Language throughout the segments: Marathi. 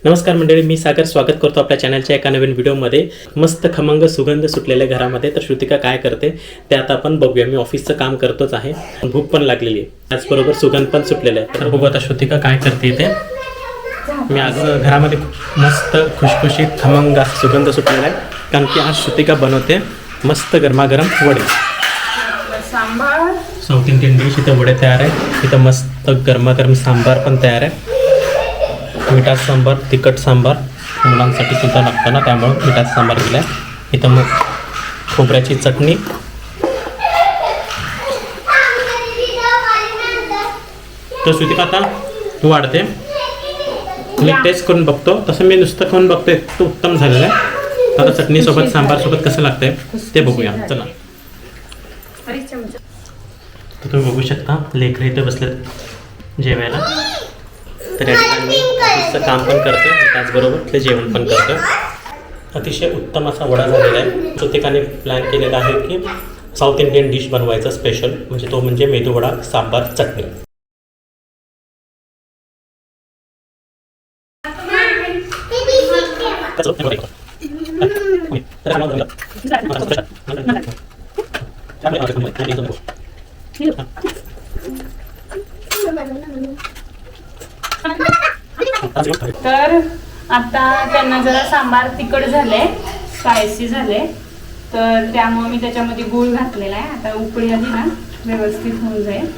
नमस्कार मंडळी, मी सागर स्वागत करतो आपल्या चॅनलच्या एका नवीन व्हिडिओमध्ये. मस्त खमंग सुगंध सुटलेल्या घरामध्ये. तर श्रुतिका काय करते ते आता आपण बघूया. मी ऑफिसचं काम करतोच आहे, भूक पण लागलेली आहे, त्याचबरोबर सुगंध पण सुटलेला आहे. तर बघू आता श्रुतिका काय करते ते. मी आज घरामध्ये मस्त खुशखुशीत खमंग सुगंध सुटलेला आहे, कारण की आज श्रुतिका बनवते मस्त गरमागरम वडे. Sambar, south Indian dish. इथं वडे तयार आहे, इथं मस्त गरमागरम सांबार पण तयार आहे. मिठात सांबार, तिखट सांबार मुलांसाठी सुद्धा लागतं ना, त्यामुळं मिठात सांबार केला आहे. इथं मग खोबऱ्याची चटणी. तर श्रुतिका आता तू वाढते, मी टेस्ट करून बघतो. तसं मी नुसतं खाऊन बघतोय, तो उत्तम झालेला आहे. आता चटणीसोबत सांबारसोबत कसं लागतंय ते बघूया. चला, तर तुम्ही बघू शकता लेकरं इथं बसलेत जेवायला. तर या ठिकाणी ऑफिसचं काम पण करते, त्याचबरोबर ते जेवण पण करतं. अतिशय उत्तम असा वडा झालेला आहे. प्रत्येकाने प्लॅन केलेला आहे की साऊथ इंडियन डिश बनवायचा स्पेशल, म्हणजे तो म्हणजे मेदूवडा सांबार चटणी. तर आता त्यांना जरा सांबार तिखट झाले, स्पायसी झाले, तर त्यामुळे मी त्याच्यामध्ये गूळ घातलेला आहे. आता उकळी आली ना व्यवस्थित होऊन जाईल.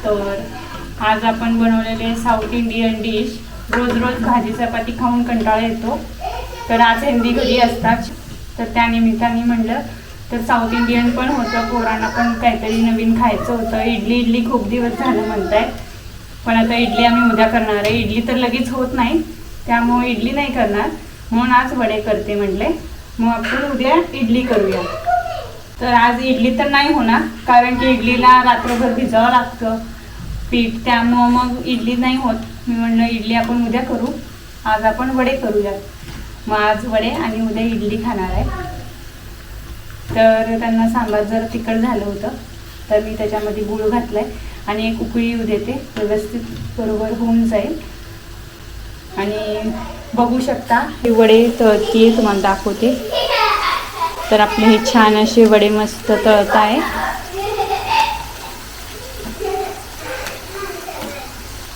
तर आज आपण बनवलेले साऊथ इंडियन डिश. रोज रोज भाजी चपाती खाऊन कंटाळा येतो, तर आज हेल्दी घरी असतात, तर त्या निमित्ताने म्हणलं तर साऊथ इंडियन पण होतं, पोरांना पण काहीतरी नवीन खायचं होतं. इडली खूप दिवस झालं म्हणताय, पण आता इडली आम्ही उद्या करणार आहे. इडली तर लगेच होत नाही, त्यामुळे इडली नाही करणार, म्हणून आज वडे करते म्हटले. मग आपण उद्या इडली करूया. तर आज इडली तर नाही होणार, कारण की इडलीला रात्रभर भिजावं लागतं पीठ, त्यामुळं मग इडली नाही होत. मी म्हणलं इडली आपण उद्या करू, आज आपण वडे करूया. मग आज वडे आणि उद्या इडली खाणार आहे. तर त्यांना सांबार जर तिखट झालं होतं, तर मी त्याच्यामध्ये गूळ घातलाय आणि एक उकळी येऊ देते, व्यवस्थित बरोबर होऊन जाईल. आणि बघू शकता हे वडे तळतीये, तुम्हाला दाखवते. तर आपले हे छान असे वडे मस्त तळत आहे.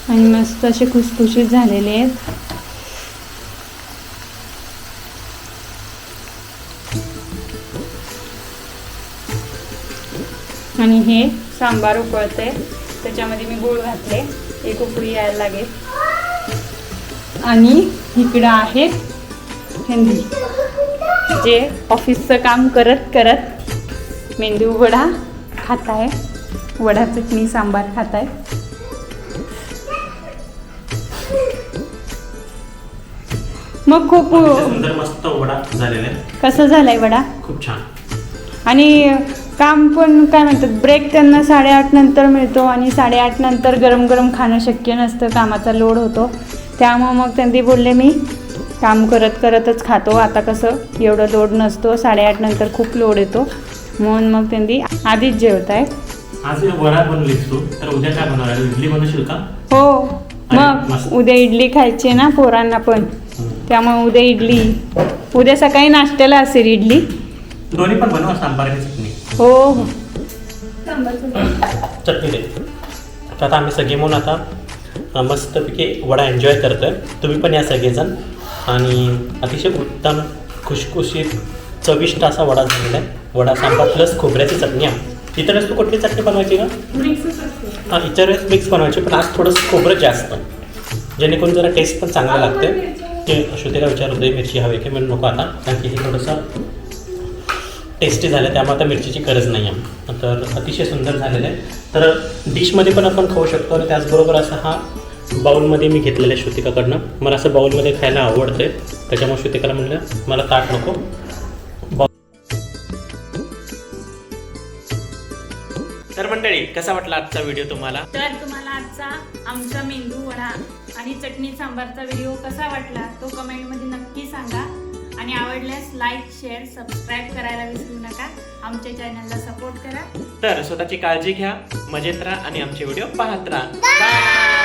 आणि मस्त असे खुसखुशीत झालेले आहेत. आणि हे सांबार उकळते, त्याच्यामध्ये मी गूळ घातले, एक उकळी यायला लागेल. आणि इकडं आहे हेल्दी, जे ऑफिसचं काम करत करत मेंदू वडा खात आहे, वडा चटणी सांबार खात आहे. मग खूप सुंदर मस्त वडा झालेला आहे. कसं झालाय वडा? खूप छान. आणि काम पण काय म्हणतात, ब्रेक त्यांना 8:30 नंतर मिळतो, आणि 8:30 नंतर गरम गरम खाणं शक्य नसतं, कामाचा लोड होतो. त्यामुळं मग त्यांनी बोलले मी काम करत करतच खातो. आता कसं एवढं लोड नसतो, 8:30 नंतर खूप लोड येतो, म्हणून मग त्यांनी आधीच जेवत आहे. आज वडा बनवलीस तू, तर उद्या काय बनवणार? इडली बनवशील का? हो, मग उद्या इडली खायची ना पोरांना पण, त्यामुळे उद्या इडली. उद्या सकाळी नाश्त्याला असेल इडली. दोन्ही पण बनवा, सांबार आणि चटणी. हो हो, चटणी दे. तर आता आम्ही सगळे म्हणून आता मस्तपैकी वडा एन्जॉय करतोय. तुम्ही पण या सगळेजण. आणि अतिशय उत्तम खुशखुशीत चविष्ट असा वडा झालेला आहे. वडा सांबार प्लस खोबऱ्याची चटणी आहे. इतर वेळेस तू कुठली चटणी बनवायची का? हां, इतर वेळेस मिक्स बनवायची, पण आज थोडंसं खोबरं जास्त, जेणेकरून जरा टेस्ट पण चांगला लागते. ते श्रुतीला विचार होते मिरची हवी की म्हणून नको आता, कारण की हे थोडंसं टेस्टी झालं, त्यामुळे आता मिरचीची गरज नाही आहे. तर अतिशय सुंदर झालेलं आहे. तर डिशमध्ये पण आपण खाऊ शकतो. आणि त्याचबरोबर असं हा बाऊलमध्ये मी घेतलेलं आहे श्रुतिकाकडनं. मला असं बाऊलमध्ये खायला आवडतं आहे, त्याच्यामुळे श्रुतिकाला म्हणलं मला ताट नको. तर मंडळी, कसा वाटला आजचा व्हिडिओ तुम्हाला? तर तुम्हाला आजचा आमचा मेंदू वडा आणि चटणी सांबारचा व्हिडिओ कसा वाटला तो कमेंटमध्ये नक्की सांगा. आणि आवडल्यास लाईक, शेअर, सबस्क्राईब करायला विसरू नका. आमच्या चॅनलला सपोर्ट करा. तर स्वतःची काळजी घ्या, मजेत राहा आणि आमचे व्हिडिओ पाहत राहा. बाय.